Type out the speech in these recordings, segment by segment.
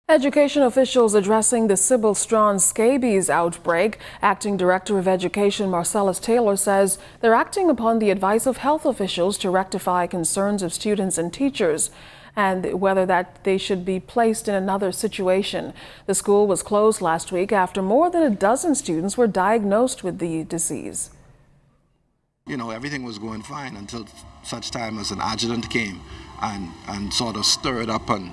Education officials addressing the Sybil scabies outbreak. Acting Director of Education Marcellus Taylor says they're acting upon the advice of health officials to rectify concerns of students and teachers and whether that they should be placed in another situation. The school was closed last week after more than a dozen students were diagnosed with the disease. Everything was going fine until such time as an adjutant came and sort of stirred up and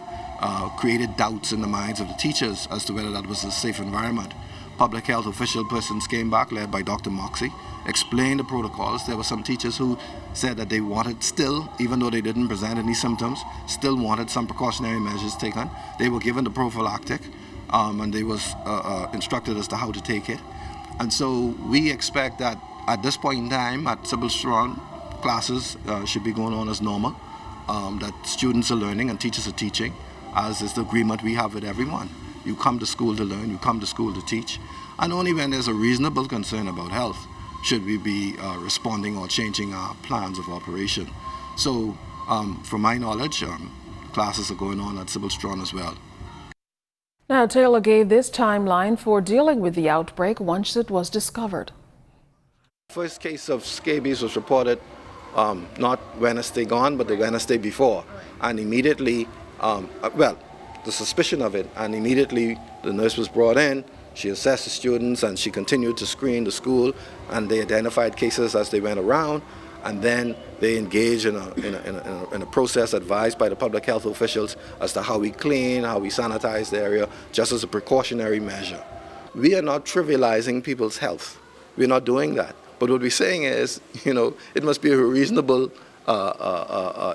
created doubts in the minds of the teachers as to whether that was a safe environment. Public health official persons came back, led by Dr. Moxie, explained the protocols. There were some teachers who said that they wanted still, even though they didn't present any symptoms, still wanted some precautionary measures taken. They were given the prophylactic and they was instructed as to how to take it. And so we expect that at this point in time at Sybil classes should be going on as normal, that students are learning and teachers are teaching, as is the agreement we have with everyone. You come to school to learn, you come to school to teach, and only when there's a reasonable concern about health should we be responding or changing our plans of operation. So, from my knowledge, classes are going on at Sybil as well. Now, Taylor gave this timeline for dealing with the outbreak once it was discovered. First case of scabies was reported not Wednesday gone, but the Wednesday before, and immediately the suspicion of it, and immediately the nurse was brought in. She assessed the students and she continued to screen the school, and they identified cases as they went around, and then they engaged in a process advised by the public health officials as to how we clean, how we sanitize the area, just as a precautionary measure. We are not trivializing people's health. We're not doing that. But what we're saying is, it must be a reasonable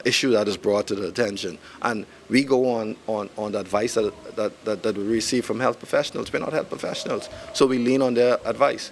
issue that is brought to the attention, and we go on the advice that we receive from health professionals. We're not health professionals, so we lean on their advice.